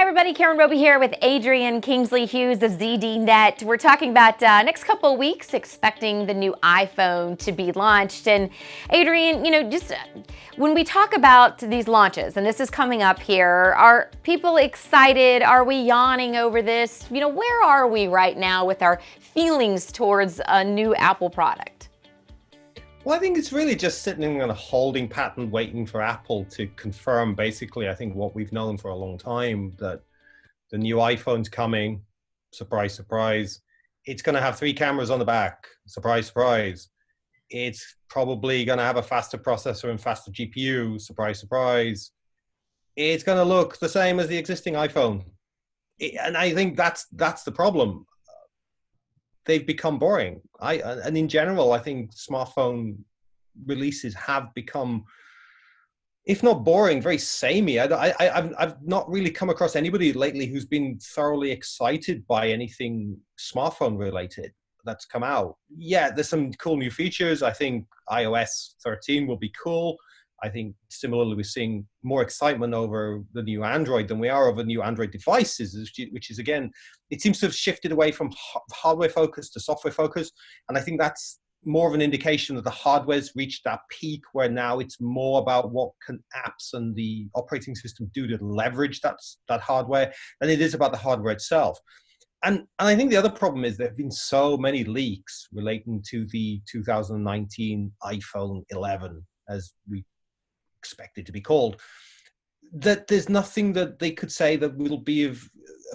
everybody, Karen Roby here with Adrian Kingsley-Hughes of ZDNet. We're talking about next couple of weeks, expecting the new iPhone to be launched. And Adrian, just when we talk about these launches, and this is coming up here, are people excited? Are we yawning over this? Where are we right now with our feelings towards a new Apple product? Well, I think it's really just sitting on a holding pattern, waiting for Apple to confirm basically, I think, what we've known for a long time, that the new iPhone's coming. Surprise, surprise. It's going to have 3 cameras on the back. Surprise, surprise. It's probably going to have a faster processor and faster GPU. Surprise, surprise. It's going to look the same as the existing iPhone. And I think that's the problem. They've become boring. And in general, I think smartphone releases have become, if not boring, very samey. I've not really come across anybody lately who's been thoroughly excited by anything smartphone related that's come out. Yeah, there's some cool new features. I think iOS 13 will be cool. I think similarly, we're seeing more excitement over the new Android than we are over new Android devices, which is, again, it seems to have shifted away from hardware focus to software focus. And I think that's more of an indication that the hardware's reached that peak where now it's more about what can apps and the operating system do to leverage that hardware than it is about the hardware itself. And I think the other problem is there have been so many leaks relating to the 2019 iPhone 11, as we expect it to be called, that there's nothing that they could say that will be of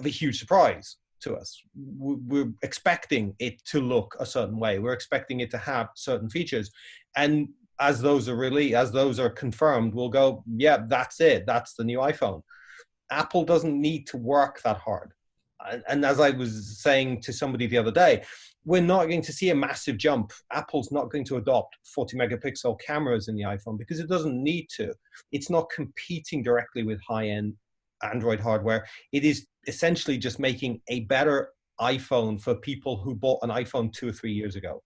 a huge surprise to us. We're expecting it to look a certain way. We're expecting it to have certain features. And as those are confirmed, we'll go, yeah, that's it. That's the new iPhone. Apple doesn't need to work that hard. And as I was saying to somebody the other day, we're not going to see a massive jump. Apple's not going to adopt 40 megapixel cameras in the iPhone because it doesn't need to. It's not competing directly with high-end Android hardware. It is essentially just making a better iPhone for people who bought an iPhone 2 or 3 years ago.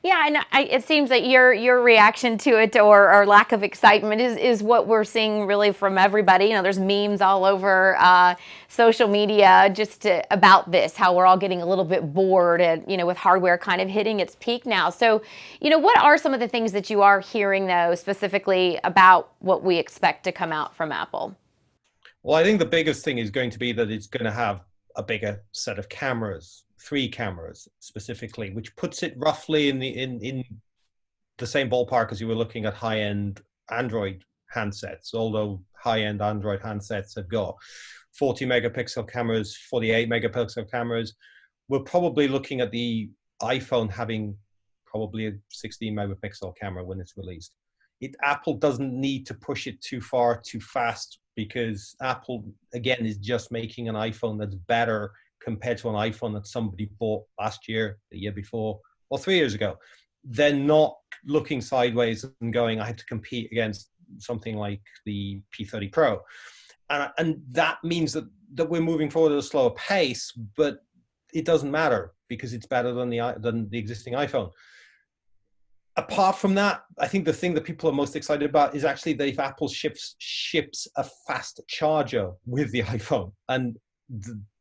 Yeah, and it seems that your reaction to it or lack of excitement is what we're seeing really from everybody. There's memes all over social media about this, how we're all getting a little bit bored and, with hardware kind of hitting its peak now. So, what are some of the things that you are hearing, though, specifically about what we expect to come out from Apple? Well, I think the biggest thing is going to be that it's going to have a bigger set of cameras. 3 cameras specifically, which puts it roughly in the same ballpark as you were looking at high-end Android handsets, although high-end Android handsets have got 40 megapixel cameras, 48 megapixel cameras. We're probably looking at the iPhone having probably a 16 megapixel camera when it's released. Apple doesn't need to push it too far, too fast, because Apple, again, is just making an iPhone that's better compared to an iPhone that somebody bought last year, the year before, or 3 years ago. They're not looking sideways and going, I have to compete against something like the P30 Pro. And that means that we're moving forward at a slower pace, but it doesn't matter because it's better than the existing iPhone. Apart from that, I think the thing that people are most excited about is actually that if Apple ships a fast charger with the iPhone. And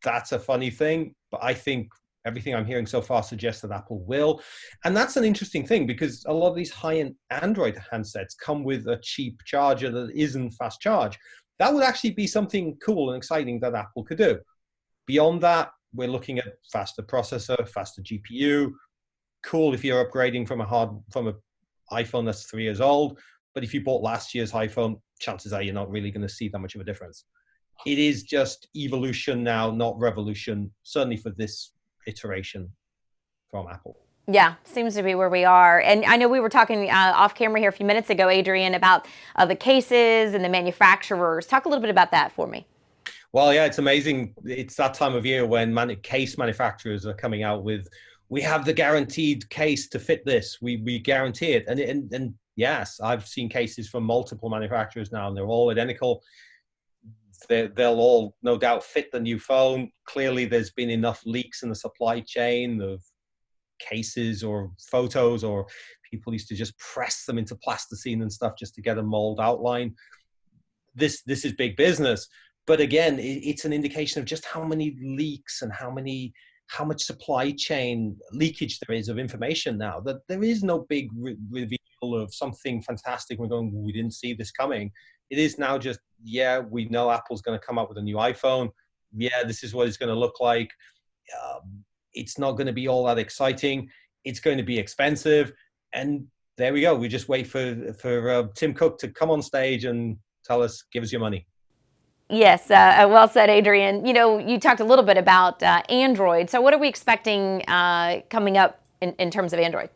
that's a funny thing, but I think everything I'm hearing so far suggests that Apple will. And that's an interesting thing because a lot of these high-end Android handsets come with a cheap charger that isn't fast charge. That would actually be something cool and exciting that Apple could do. Beyond that, we're looking at faster processor, faster GPU. Cool if you're upgrading from an iPhone that's 3 years old, but if you bought last year's iPhone, chances are you're not really going to see that much of a difference. It is just evolution now, not revolution, certainly for this iteration from Apple. Yeah, seems to be where we are. And I know we were talking off camera here a few minutes ago, Adrian, about the cases and the manufacturers. Talk a little bit about that for me. Well, yeah, it's amazing. It's that time of year when case manufacturers are coming out with, we have the guaranteed case to fit this. We guarantee it. And yes, I've seen cases from multiple manufacturers now, and they're all identical. They'll all no doubt fit the new phone. Clearly, there's been enough leaks in the supply chain of cases or photos, or people used to just press them into plasticine and stuff just to get a mold outline. This is big business. But again, it's an indication of just how many leaks and how much supply chain leakage there is of information now, that there is no big reveal of something fantastic. We're going, we didn't see this coming. It is now just, yeah, we know Apple's going to come out with a new iPhone. Yeah, this is what it's going to look like. It's not going to be all that exciting. It's going to be expensive. And there we go. We just wait for Tim Cook to come on stage and tell us, give us your money. Yes, well said, Adrian. You talked a little bit about Android. So, what are we expecting coming up in terms of Android?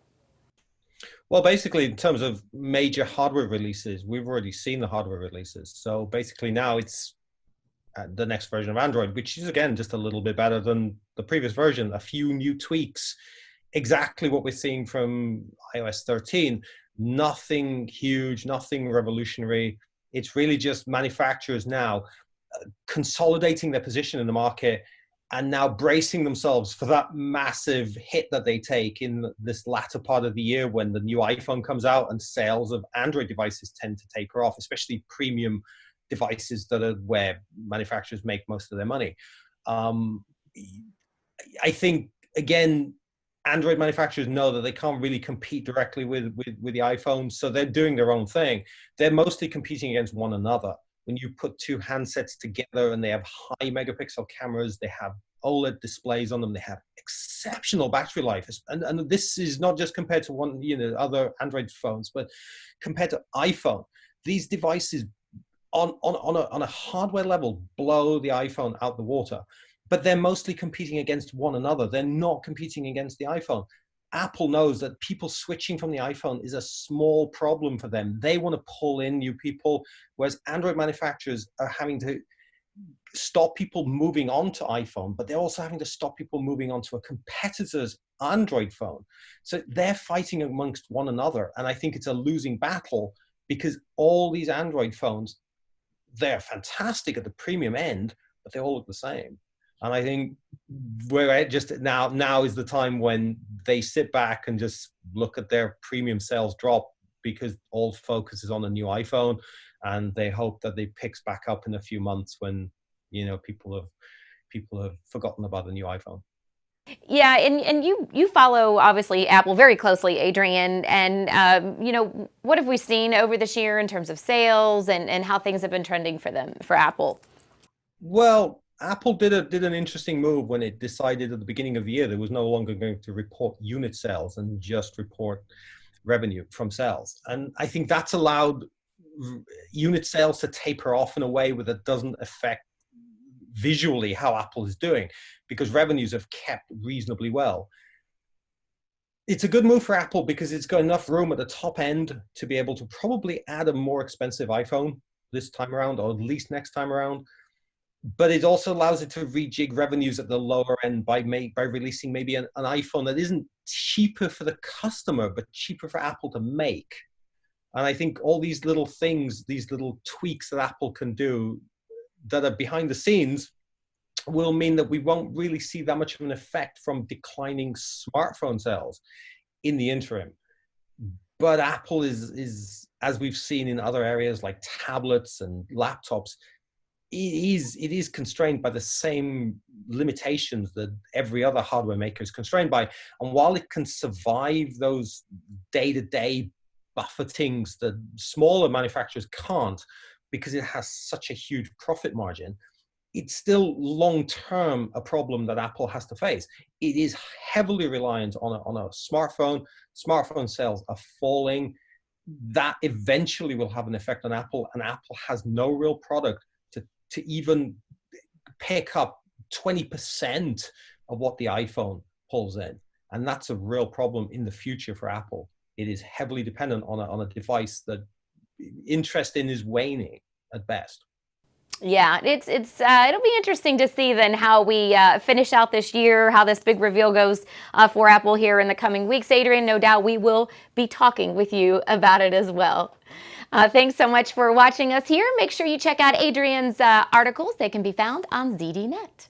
Well, basically, in terms of major hardware releases, we've already seen the hardware releases. So basically, now it's the next version of Android, which is again just a little bit better than the previous version. A few new tweaks, exactly what we're seeing from iOS 13. Nothing huge, nothing revolutionary. It's really just manufacturers now consolidating their position in the market and now bracing themselves for that massive hit that they take in this latter part of the year when the new iPhone comes out and sales of Android devices tend to taper off, especially premium devices that are where manufacturers make most of their money. I think, again, Android manufacturers know that they can't really compete directly with the iPhone, so they're doing their own thing. They're mostly competing against one another. When you put two handsets together and they have high megapixel cameras, they have OLED displays on them, they have exceptional battery life. And this is not just compared to other Android phones, but compared to iPhone. These devices on a hardware level blow the iPhone out the water. But they're mostly competing against one another. They're not competing against the iPhone. Apple knows that people switching from the iPhone is a small problem for them. They want to pull in new people, whereas Android manufacturers are having to stop people moving on to iPhone, but they're also having to stop people moving on to a competitor's Android phone. So they're fighting amongst one another. And I think it's a losing battle because all these Android phones, they're fantastic at the premium end, but they all look the same. And I think we're just now is the time when they sit back and just look at their premium sales drop because all focus is on the new iPhone, and they hope that they picks back up in a few months when people have forgotten about the new iPhone. Yeah, and you follow obviously Apple very closely, Adrian. And what have we seen over this year in terms of sales and how things have been trending for Apple? Well, Apple did an interesting move when it decided at the beginning of the year there was no longer going to report unit sales and just report revenue from sales. And I think that's allowed unit sales to taper off in a way where that doesn't affect visually how Apple is doing, because revenues have kept reasonably well. It's a good move for Apple because it's got enough room at the top end to be able to probably add a more expensive iPhone this time around, or at least next time around. But it also allows it to rejig revenues at the lower end by releasing maybe an iPhone that isn't cheaper for the customer, but cheaper for Apple to make. And I think all these little things, these little tweaks that Apple can do that are behind the scenes will mean that we won't really see that much of an effect from declining smartphone sales in the interim. But Apple is as we've seen in other areas like tablets and laptops, it is constrained by the same limitations that every other hardware maker is constrained by. And while it can survive those day-to-day buffetings that smaller manufacturers can't, because it has such a huge profit margin, it's still long-term a problem that Apple has to face. It is heavily reliant on a smartphone. Smartphone sales are falling. That eventually will have an effect on Apple, and Apple has no real product to even pick up 20% of what the iPhone pulls in. And that's a real problem in the future for Apple. It is heavily dependent on a device that interest in is waning at best. Yeah, it'll be interesting to see then how we finish out this year, how this big reveal goes for Apple here in the coming weeks. Adrian, no doubt we will be talking with you about it as well. Thanks so much for watching us here. Make sure you check out Adrian's articles. They can be found on ZDNet.